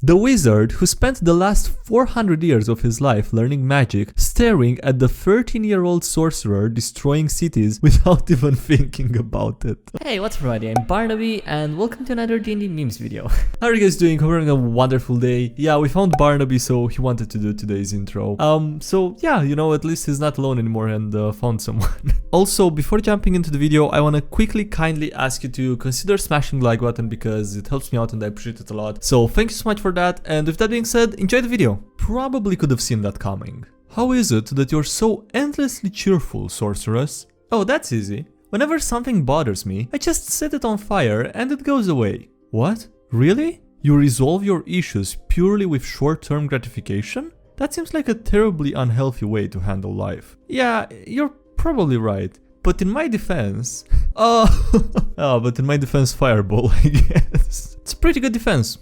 The wizard who spent the last 400 years of his life learning magic, staring at the 13-year-old sorcerer destroying cities without even thinking about it. Hey, what's up everybody, I'm Barnaby and welcome to another D&D memes video. How are you guys doing? Hope you're having a wonderful day. Yeah, we found Barnaby, so he wanted to do today's intro. So yeah, you know, at least he's not alone anymore and found someone. Also, before jumping into the video, I want to kindly ask you to consider smashing the like button because it helps me out and I appreciate it a lot. So thank you so much for that, and with that being said, enjoy the video. Probably could have seen that coming. How is it that you're so endlessly cheerful, sorceress? Oh, that's easy. Whenever something bothers me, I just set it on fire and it goes away. What? Really? You resolve your issues purely with short-term gratification? That seems like a terribly unhealthy way to handle life. Yeah, you're probably right. But in my defense... but in my defense, fireball, I guess. It's a pretty good defense.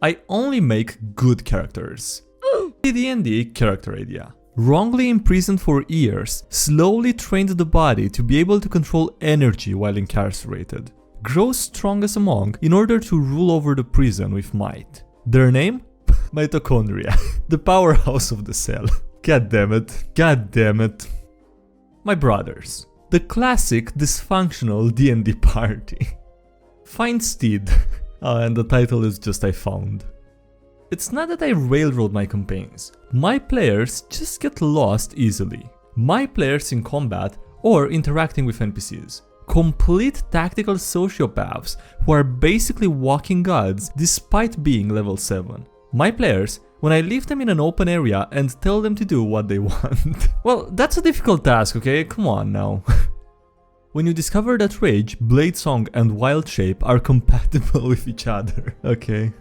I only make good characters. D&D character idea. Wrongly imprisoned for years, slowly trained the body to be able to control energy while incarcerated. Grows strong as a monk in order to rule over the prison with might. Their name? Mitochondria. The powerhouse of the cell. God damn it. God damn it. My brothers. The classic dysfunctional D&D party. Find Steed. And the title is just I found. It's not that I railroad my campaigns. My players just get lost easily. My players in combat or interacting with NPCs. Complete tactical sociopaths who are basically walking gods despite being level 7. My players, when I leave them in an open area and tell them to do what they want. Well, that's a difficult task, okay? Come on now. When you discover that Rage, Blade Song and Wild Shape are compatible with each other. Okay.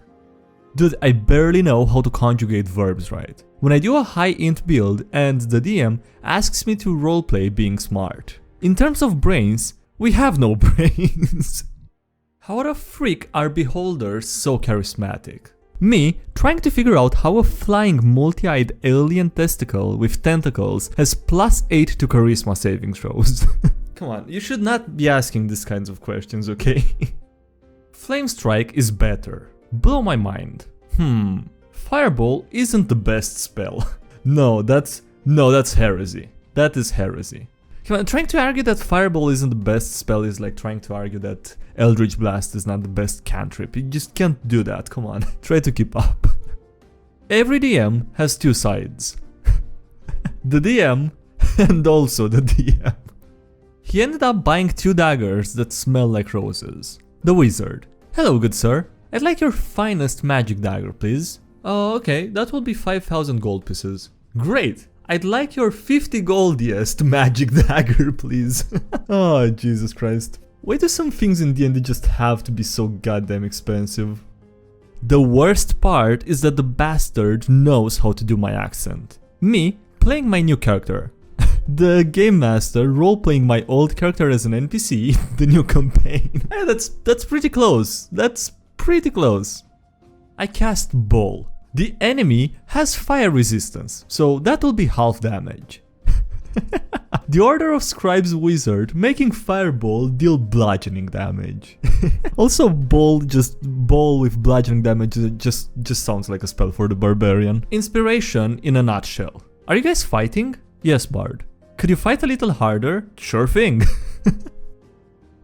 Dude, I barely know how to conjugate verbs right. When I do a high int build and the DM asks me to roleplay being smart. In terms of brains, we have no brains. How the freak are beholders so charismatic? Me trying to figure out how a flying multi-eyed alien testicle with tentacles has +8 to charisma saving throws. Come on, you should not be asking these kinds of questions, okay? Flame Strike is better. Blow my mind. Fireball isn't the best spell. No, that's heresy. That is heresy. Come on, trying to argue that Fireball isn't the best spell is like trying to argue that Eldritch Blast is not the best cantrip. You just can't do that, come on. Try to keep up. Every DM has two sides. The DM and also the DM. He ended up buying 2 daggers that smell like roses. The wizard. Hello, good sir. I'd like your finest magic dagger, please. Oh, okay, that will be 5,000 gold pieces. Great. I'd like your 50 goldiest magic dagger, please. Oh, Jesus Christ. Why do some things in D&D just have to be so goddamn expensive? The worst part is that the bastard knows how to do my accent. Me, playing my new character. The game master role-playing my old character as an NPC in the new campaign. Yeah, that's pretty close. That's pretty close. I cast Ball. The enemy has fire resistance, so that'll be half damage. The Order of Scribes Wizard making Fireball deal bludgeoning damage. Also, Ball with bludgeoning damage just sounds like a spell for the barbarian. Inspiration in a nutshell. Are you guys fighting? Yes, Bard. Could you fight a little harder? Sure thing.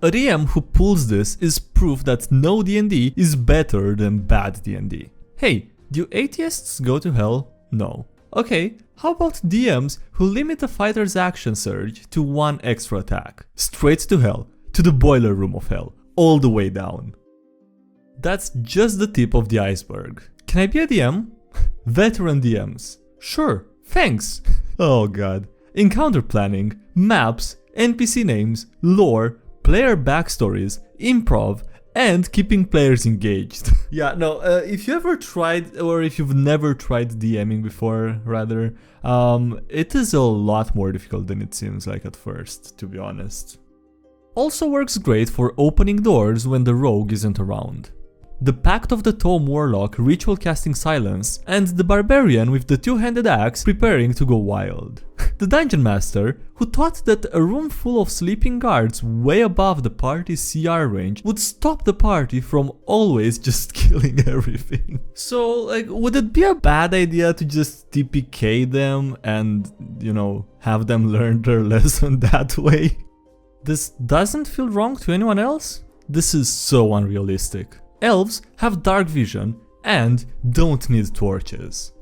A DM who pulls this is proof that no D&D is better than bad D&D. Hey, do atheists go to hell? No. Okay, how about DMs who limit a fighter's action surge to 1 extra attack? Straight to hell, to the boiler room of hell, all the way down. That's just the tip of the iceberg. Can I be a DM? Veteran DMs. Sure, thanks. Oh god. Encounter planning, maps, NPC names, lore, player backstories, improv, and keeping players engaged. Yeah, no, if you ever tried, or if you've never tried DMing before, rather, it is a lot more difficult than it seems like at first, to be honest. Also works great for opening doors when the rogue isn't around. The Pact of the Tome Warlock ritual casting silence, and the Barbarian with the 2-handed axe preparing to go wild. The Dungeon Master, who thought that a room full of sleeping guards way above the party's CR range would stop the party from always just killing everything. So, like, would it be a bad idea to just TPK them and, you know, have them learn their lesson that way? This doesn't feel wrong to anyone else? This is so unrealistic. Elves have dark vision and don't need torches.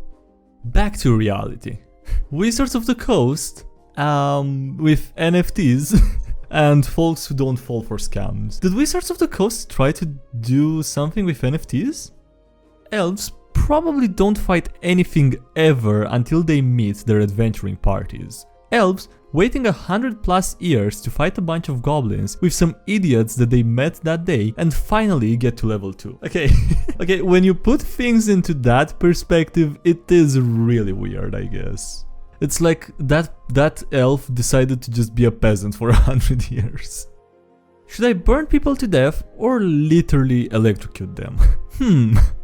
Back to reality. Wizards of the Coast, with NFTs and folks who don't fall for scams. Did Wizards of the Coast try to do something with NFTs? Elves probably don't fight anything ever until they meet their adventuring parties. Elves waiting 100+ years to fight a bunch of goblins with some idiots that they met that day and finally get to level 2. Okay, okay, when you put things into that perspective, it is really weird, I guess. It's like that elf decided to just be a peasant for 100 years. Should I burn people to death or literally electrocute them?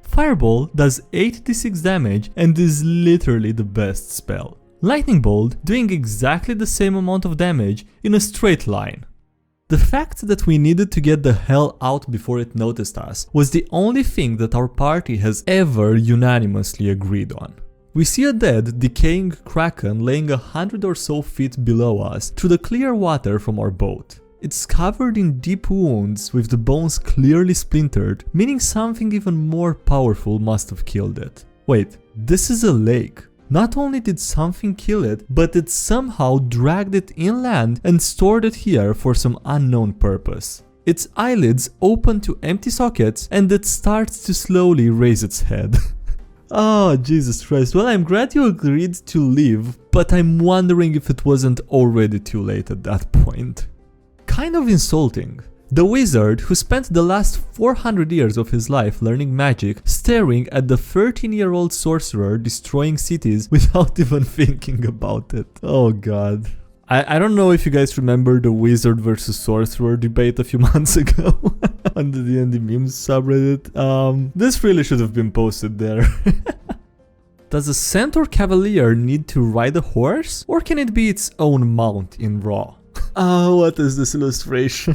Fireball does 86 damage and is literally the best spell. Lightning Bolt doing exactly the same amount of damage in a straight line. The fact that we needed to get the hell out before it noticed us was the only thing that our party has ever unanimously agreed on. We see a dead, decaying kraken laying 100 or so feet below us through the clear water from our boat. It's covered in deep wounds with the bones clearly splintered, meaning something even more powerful must have killed it. Wait, this is a lake. Not only did something kill it, but it somehow dragged it inland and stored it here for some unknown purpose. Its eyelids open to empty sockets and it starts to slowly raise its head. Oh, Jesus Christ. Well, I'm glad you agreed to leave, but I'm wondering if it wasn't already too late at that point. Kind of insulting. The wizard who spent the last 400 years of his life learning magic, staring at the 13-year-old sorcerer destroying cities without even thinking about it. Oh god. I don't know if you guys remember the wizard versus sorcerer debate a few months ago on the DnDMemes subreddit. This really should have been posted there. Does a centaur cavalier need to ride a horse, or can it be its own mount in Raw? Oh, what is this illustration?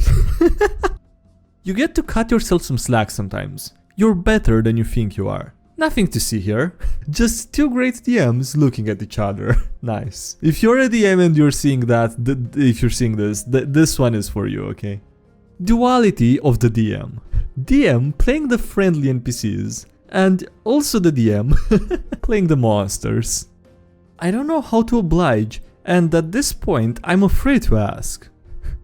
You get to cut yourself some slack sometimes. You're better than you think you are. Nothing to see here. Just two great DMs looking at each other. Nice. If you're a DM and you're seeing that, if you're seeing this, this one is for you, okay? Duality of the DM. DM playing the friendly NPCs, and also the DM playing the monsters. I don't know how to oblige, and at this point I'm afraid to ask.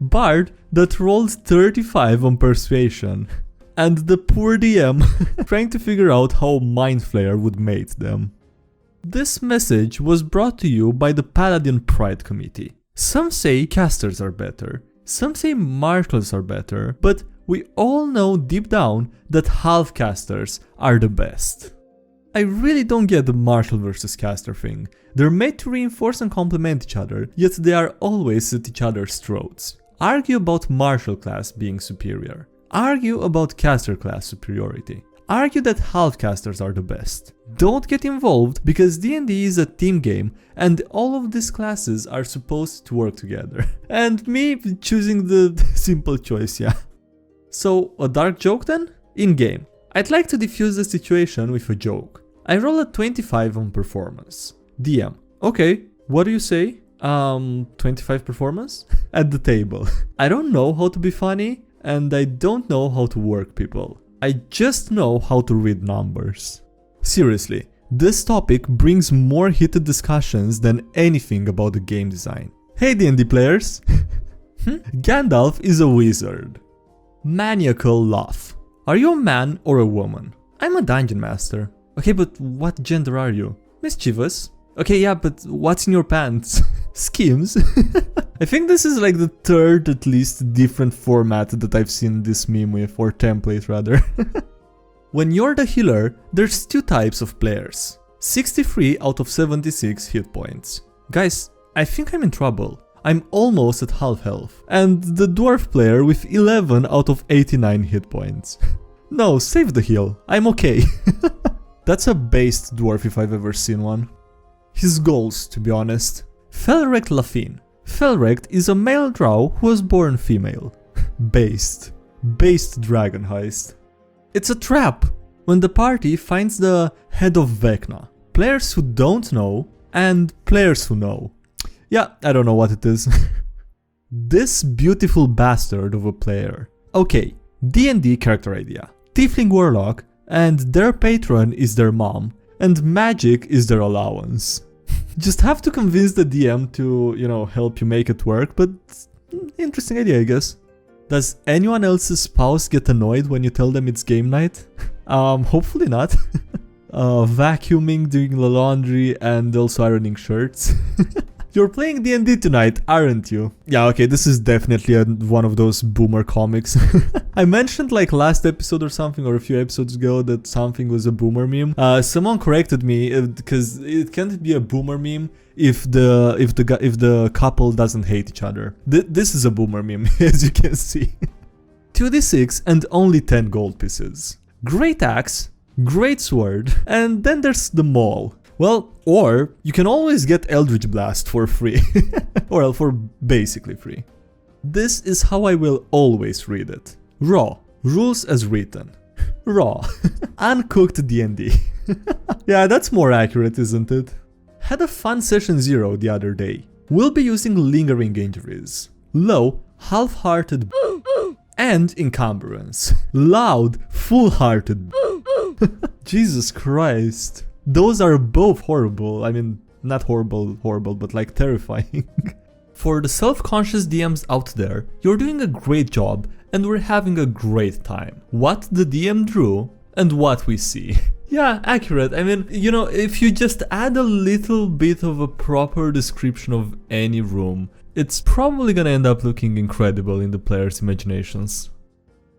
Bard that rolled 35 on persuasion, and the poor DM trying to figure out how Mind Flayer would mate them. This message was brought to you by the Paladin Pride Committee. Some say casters are better, some say marshals are better, but we all know deep down that half casters are the best. I really don't get the marshal versus caster thing. They're made to reinforce and complement each other, yet they are always at each other's throats. Argue about martial class being superior. Argue about caster class superiority. Argue that half casters are the best. Don't get involved because D&D is a team game and all of these classes are supposed to work together. And me choosing the simple choice, yeah. So, a dark joke then? In-game. I'd like to diffuse the situation with a joke. I roll a 25 on performance. DM. Okay, what do you say? 25 performance? At the table. I don't know how to be funny, and I don't know how to work people. I just know how to read numbers. Seriously, this topic brings more heated discussions than anything about the game design. Hey D&D players! Gandalf is a wizard. Maniacal laugh. Are you a man or a woman? I'm a dungeon master. Okay, but what gender are you? Mischievous. Okay, yeah, but what's in your pants? Schemes? I think this is like the third at least different format that I've seen this meme with, or template rather. When you're the healer, there's two types of players. 63 out of 76 hit points. Guys, I think I'm in trouble. I'm almost at half health. And the dwarf player with 11 out of 89 hit points. No, save the heal. I'm okay. That's a based dwarf if I've ever seen one. His goals, to be honest. Felrect Lafine. Felrect is a male drow who was born female. Based dragon heist. It's a trap when the party finds the head of Vecna. Players who don't know and players who know. Yeah, I don't know what it is. This beautiful bastard of a player. Okay, D&D character idea. Tiefling Warlock and their patron is their mom and magic is their allowance. Just have to convince the DM to, help you make it work, but interesting idea, I guess. Does anyone else's spouse get annoyed when you tell them it's game night? Hopefully not. Vacuuming, doing the laundry, and also ironing shirts. You're playing D&D tonight, aren't you? Yeah, okay, this is definitely one of those boomer comics. I mentioned like last episode or something, or a few episodes ago, that something was a boomer meme. Someone corrected me because it can't be a boomer meme if the couple doesn't hate each other. This is a boomer meme, as you can see. 2d6 and only 10 gold pieces. Great axe, great sword, and then there's the maul. Well, or you can always get Eldritch Blast for free. Or for basically free. This is how I will always read it. Raw. Rules as written. Raw. Uncooked D&D. Yeah, that's more accurate, isn't it? Had a fun session 0 the other day. We'll be using lingering injuries. Low, half-hearted and encumbrance. Loud, full-hearted. Jesus Christ. Those are both horrible. I mean, not horrible, but like terrifying. For the self-conscious DMs out there, you're doing a great job and we're having a great time. What the DM drew and what we see. Yeah, accurate. I mean, if you just add a little bit of a proper description of any room, it's probably gonna end up looking incredible in the players' imaginations.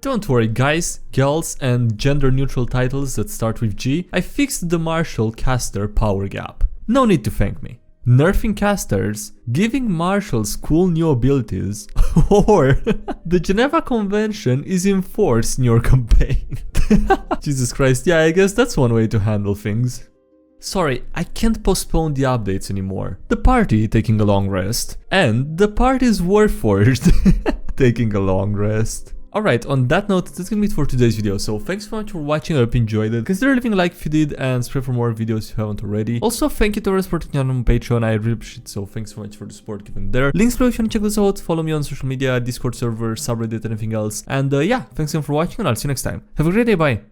Don't worry guys, gals and gender neutral titles that start with G, I fixed the Marshall caster power gap. No need to thank me. Nerfing casters, giving marshals cool new abilities, or the Geneva Convention is enforced in your campaign. Jesus Christ, yeah, I guess that's one way to handle things. Sorry, I can't postpone the updates anymore. The party taking a long rest, and the party's Warforged taking a long rest. Alright, on that note, that's gonna be it for today's video, so thanks so much for watching, I hope you enjoyed it. Consider leaving a like if you did, and subscribe for more videos if you haven't already. Also, thank you to everyone supporting me on Patreon, I really appreciate it, so thanks so much for the support given there. Links below if you wanna check this out, follow me on social media, Discord server, subreddit, anything else. And yeah, thanks again for watching, and I'll see you next time. Have a great day, bye!